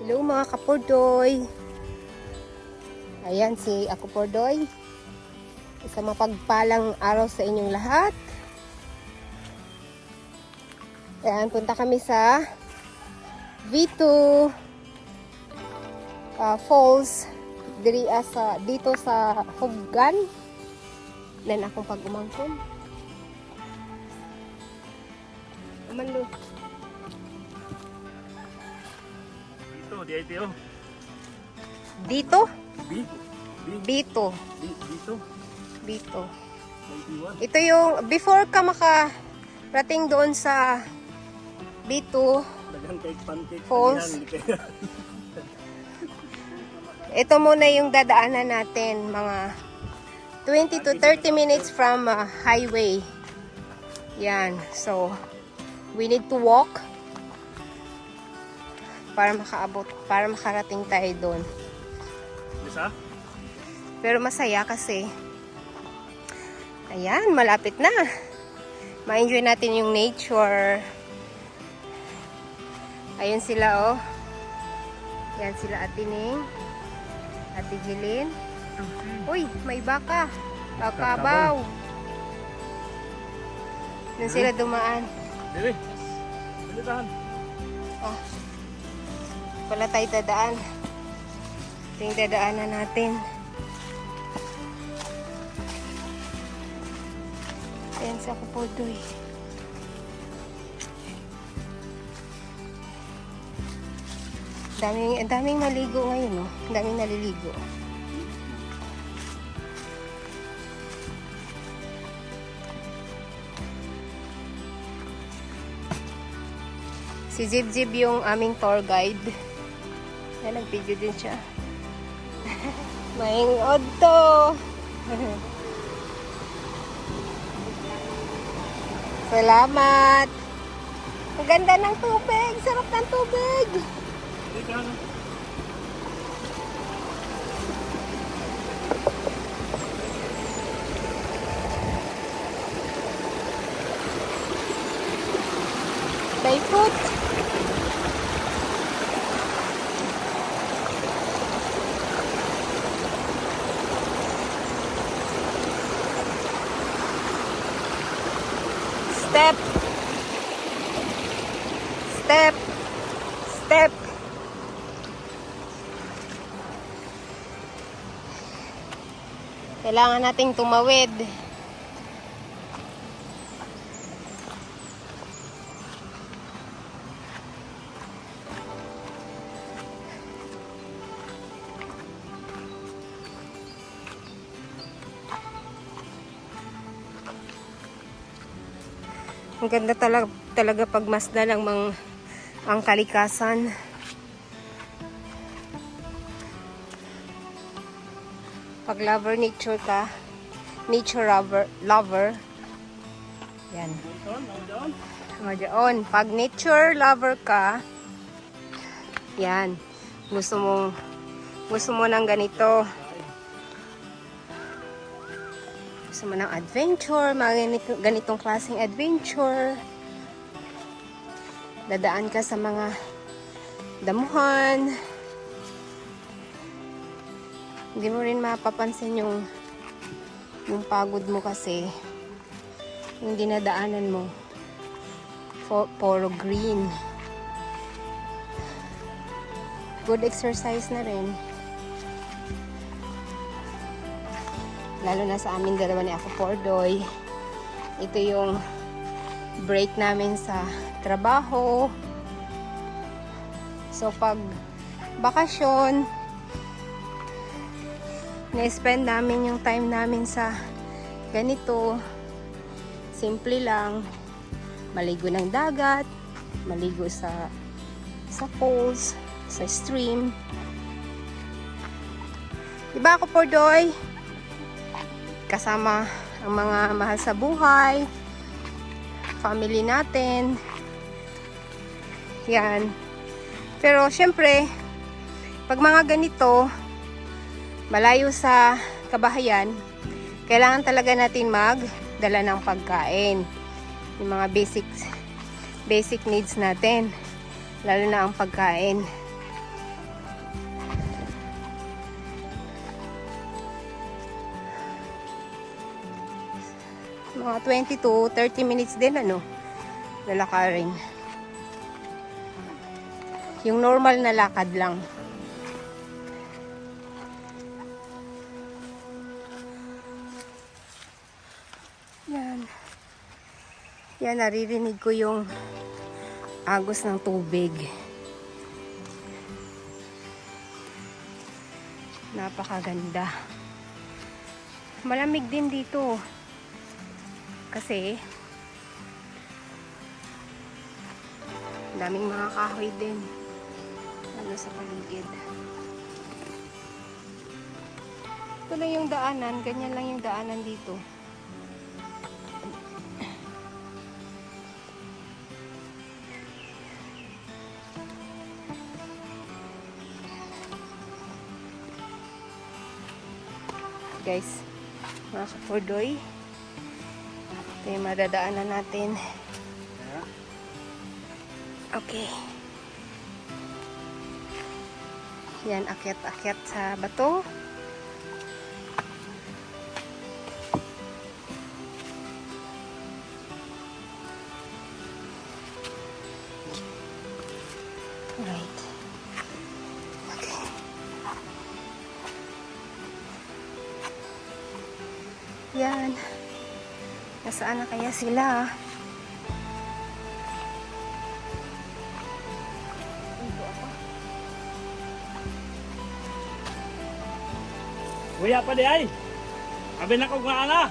Hello mga kapordoy. Ayan si ako Pordoy. Isang mapagpalang araw sa inyong lahat. Ayan, punta kami sa V2 Falls dito sa Huggan. Nan akong pag-umangkon. Amalo. Dito. Dito? Dito. Dito. Ito yung before ka makarating doon sa B2 Falls. Ito muna yung dadaanan natin, mga 20 to 30 minutes from highway. Yan. So, we need to walk para makaabot, para makarating tayo doon. Isa? Pero masaya kasi ayan, malapit na. Ma-enjoy natin yung nature. Ayun sila, oh. Yan sila Ate Ning, Ate Jilin. Uy, may baka. Bakabaw. Doon sila dumaan. Dili. Dili tahan. Oh. Wala tayo dadaan. Ito yung dadaanan natin. Ayan sa Kupodoy. Daming maligo ngayon, no? Daming naliligo. Si Jib yung aming tour guide. Yan, nag-video din siya. Maing odto. Salamat. Ang ganda ng tubig. Sarap ng tubig. Dito tahan. Bayfoot. Step. Step. Step. Kailangan nating tumawid. Ang ganda talaga pagmasdan ang kalikasan. Pag lover nature ka, nature lover. Yan. Diyan. Pag nature lover ka, yan. Gusto mo ng ganito. Gusto mo ng adventure, mga ganitong klaseng adventure. Dadaan ka sa mga damuhan. Hindi mo rin mapapansin yung pagod mo kasi yung dinadaanan mo puro green. Good exercise na rin. Lalo na sa amin dalawa ni ako Pordoy. Ito yung break namin sa trabaho. So pag bakasyon, na-spend namin yung time namin sa ganito. Simple lang. Maligo ng dagat, maligo sa falls, sa stream. Diba ako Pordoy? Kasama ang mga mahal sa buhay, family natin. Yan. Pero syempre, pag mga ganito, malayo sa kabahayan, kailangan talaga natin magdala ng pagkain. Yung mga basic needs natin. Lalo na ang pagkain. Mga 20 to 30 minutes din, ano, lalakarin. Yung normal na lakad lang. Yan. Yan, naririnig ko yung agos ng tubig. Napakaganda. Malamig din dito. Kasi daming mga kahoy din. Ano sa paligid. Ito lang yung daanan. Ganyan lang yung daanan dito. Guys, mga kapordoy, ito yung madadaanan natin. Okay. Yan, akyat-akyat sa bato. Right. Okay. Yan. Nasaan na kaya sila? Dito ako. Kuya pa di ay. Abi na ko nga ana.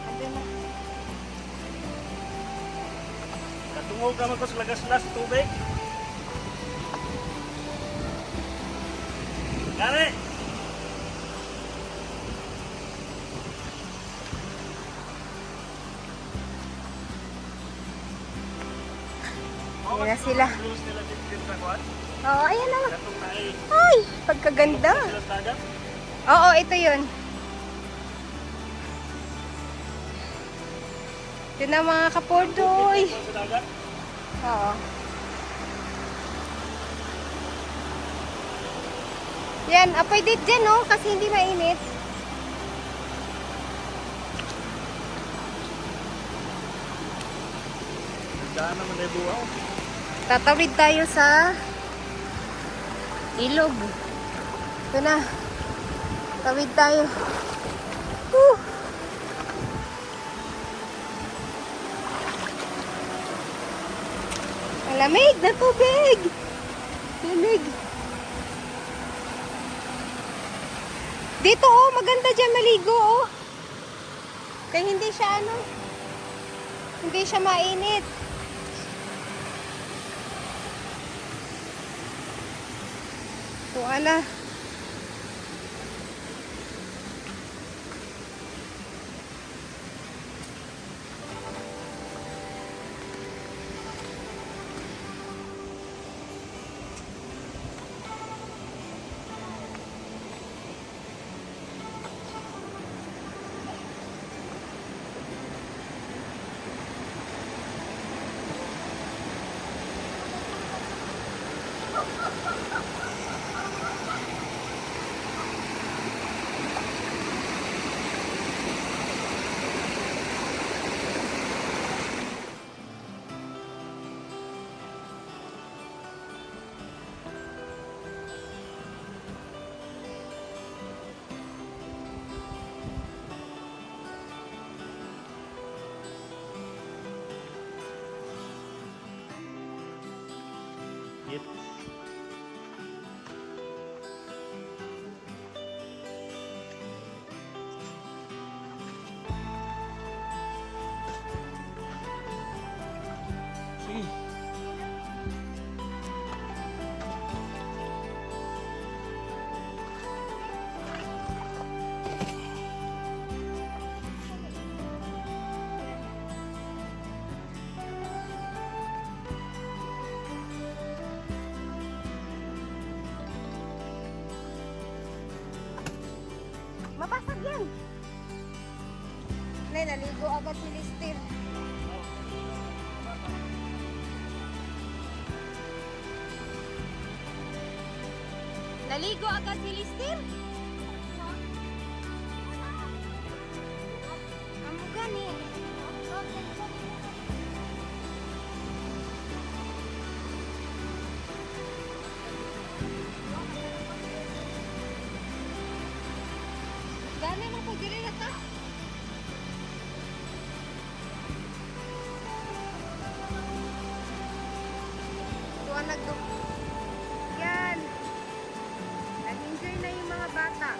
Andun na. Katungog ka man ko sa lagas-las tubig. Gare. Ayan na sila. Rules nila din sa kuwan. Oo, ayan na. Katong na ay. Ay, pagkaganda. Sila sa dagat. Oo, ito yun. Ito na mga kapordoy. Sa dagat. Oo. Yan, apoy dit dyan, no? Kasi hindi mainit. Daan naman ay buwaw. Tatawid tayo sa ilog. Ito na. Tawid tayo. Woo! Malamig na tubig. Lamig. Dito, oh, maganda dyan maligo, oh. Kaya hindi siya, ano, hindi siya mainit. Tuwa na. Git. Sige. Mabasag yan. Nay, naligo agad si Lister. Naligo agad si Lister? dili na ta. Tuwa nagduk. Yan. Nag-enjoy na yung mga bata.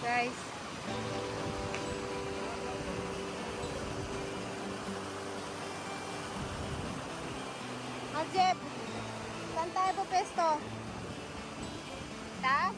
Guys. Jeb, saan tayo po pesto? Ta?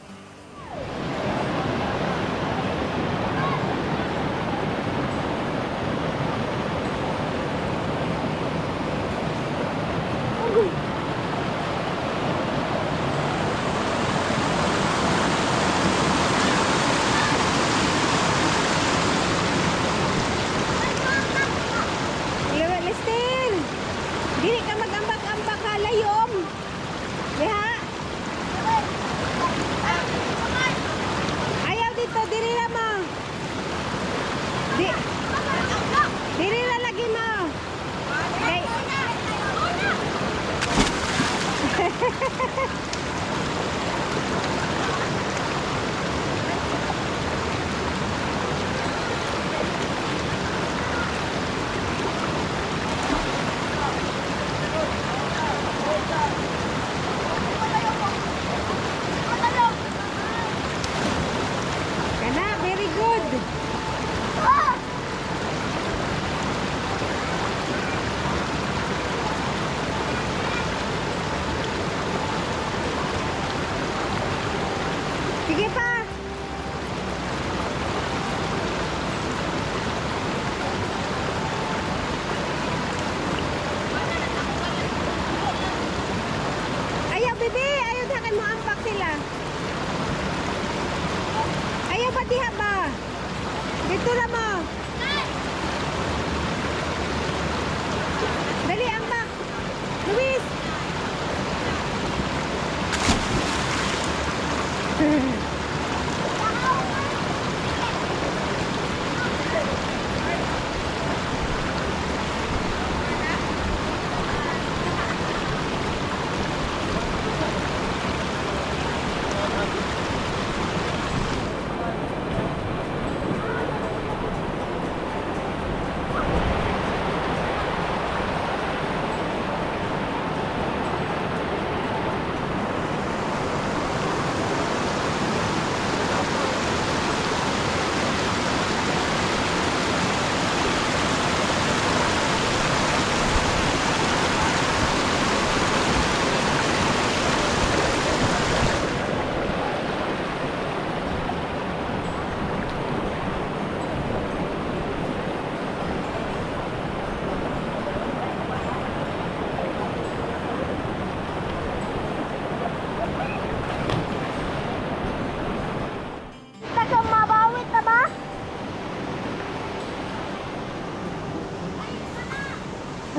Listin! Dili ka mag-ambak-ambak ha, layom! Diha! Ayaw dito, dili na mo! Dili na lagi mo! Okay. Kana, very good! Sige pa! Ayaw, bebe! Ayaw dakan mo ampak sila. Ayaw ba diha ba? Dito na mo. Dali, ambak. Luis!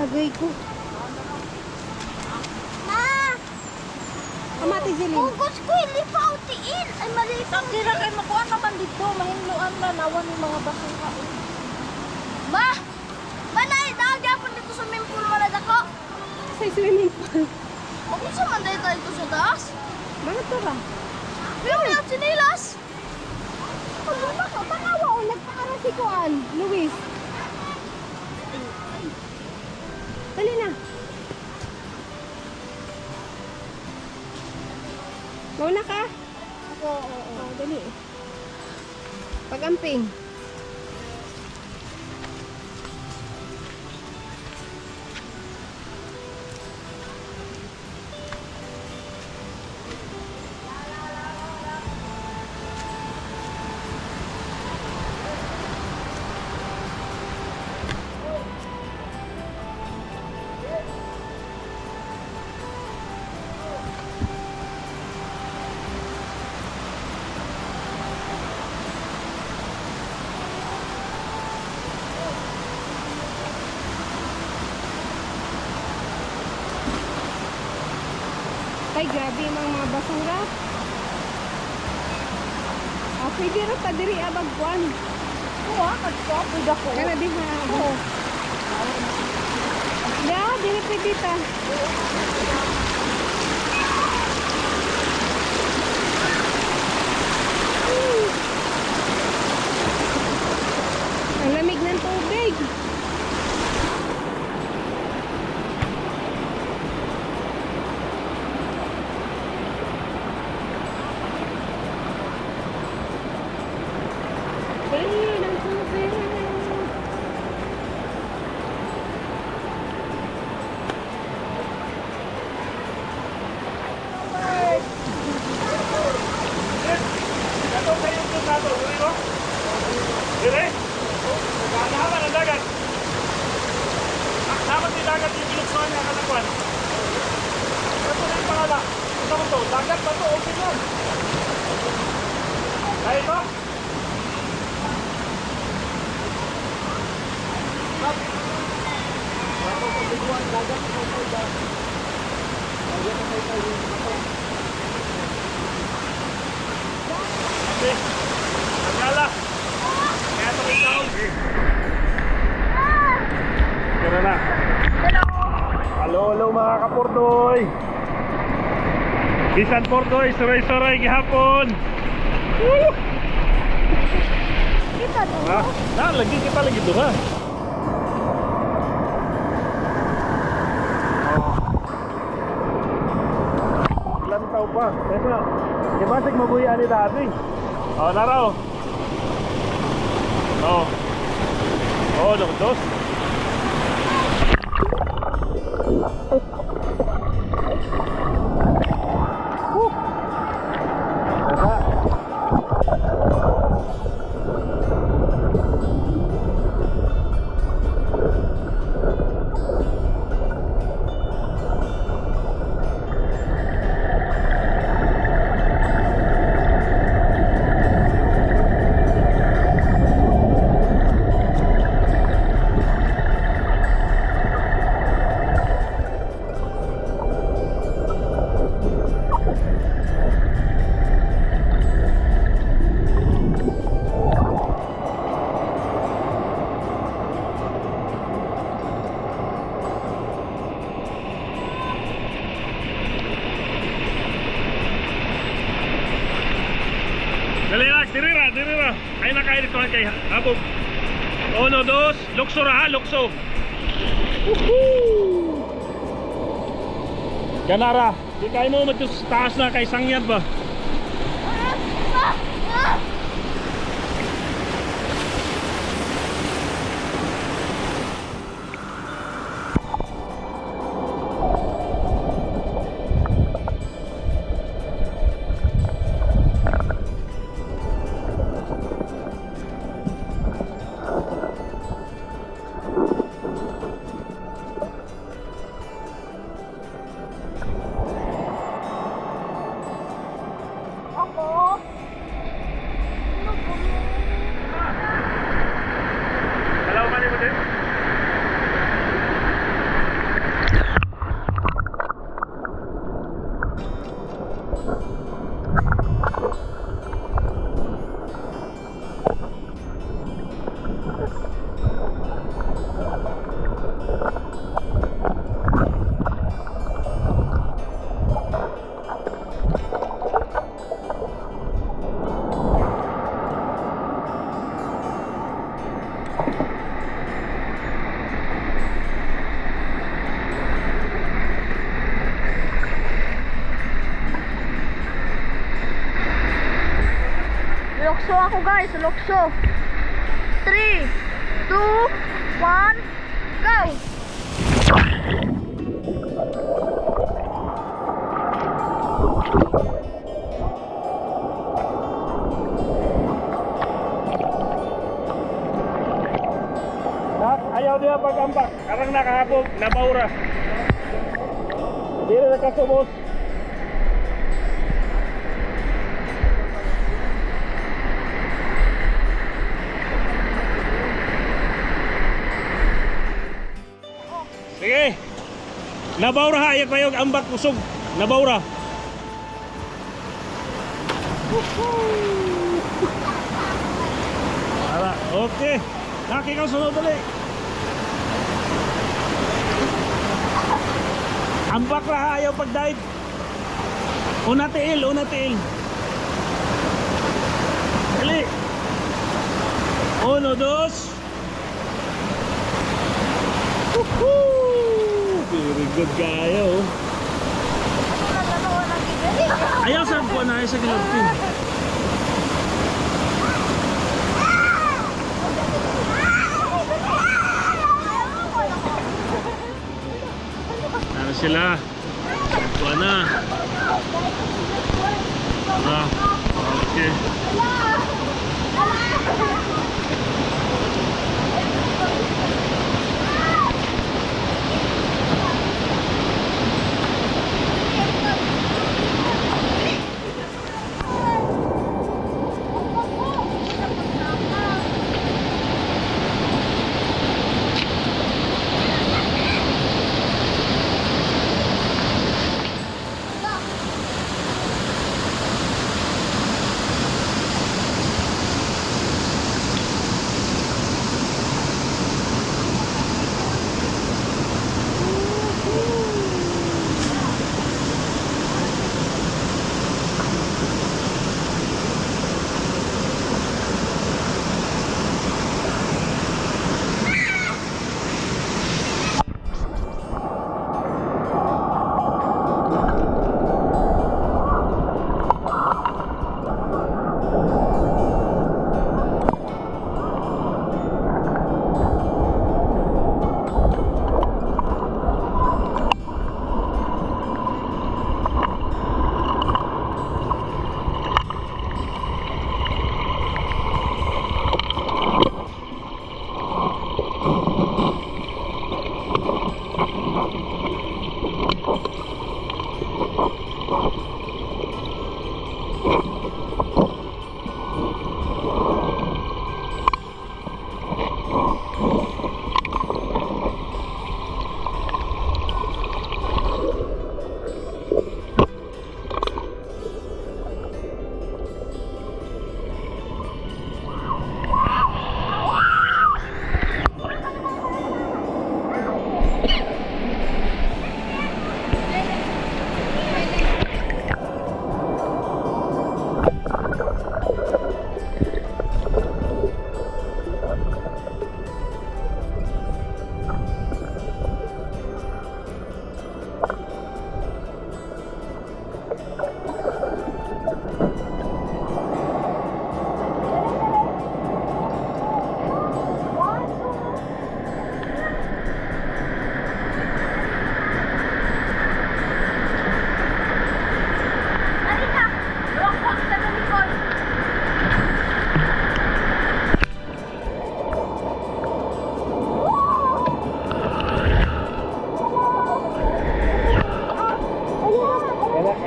Agay ko. Ma! Amati sili. Ugos ko, ilipaw tiin. Ay, malipaw. Dira kay makuha naman dito, mahinluan na nawan yung mga basura. Ma! Manay, daw dito sa swimming pool wala ako. Sa swimming pool. Ako sa manday tayo ito sa taas. Bakit to ba? Pero may at sinilas. Ano ba ka? Pangawa o nagpakara si Kuan, Luis. Dali na. Mauna ka? Oo. Dali. Pag-amping. Ay, grabe yung mga basura. Pwede rin ta diri abag kuan. Oo, kadto pwede ko. Kana diha. Oo. Ya, dili pwede ta. Ang lamig ng tubig. Ayun ang tubig. Dato kayo ito dato, uli mo? Dire? Nagkakahaman ang dagat. Dapat yung dagat yung binuksuhan niya kanakuan. Ito na yung pangala. Ito mo to, dagat ba to? Okay lang. Kaya ito? Okay. Nagkala. Kaya ito rin tao. Kaya na. Hello mga kapurdoy. Bisan Pordoy, saray-saray gihapon. Woo! Kita to. Lagi kita lagi doon ha. Ilan tao pa? Kesa, ibasig mabuhian ni dati. Naraw. Dos. Dali na, dirira. Ay nakain ito kay habog. 1, 2, lukso ra ha, lukso. Woohoo! Ganara, di kayo mo matus taas na kay sangyad ba? Hello, mali mo din? Lukso ako guys, lukso. 3, 2, 1, go! Ayaw niya pag-ambak. Karang nakahabog, nabaura. Hindi rin nakasubos. Sige. Nabaura ha, ayaw kayo ambak kusog. Nabaura. Woohoo! Okay. Naki ka sunod ulit. Ambak ra ha, ayaw pag-dive. Una tiil, una tiil. Dali. 1, 2. Woohoo! Very good kayo. Ayaw sa buwan na sa gilapin. Ano sila? Buwan na. Ah, okay.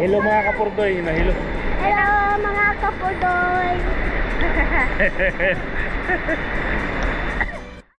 Hello mga kapurdoy, nahilo. Hello mga kapurdoy.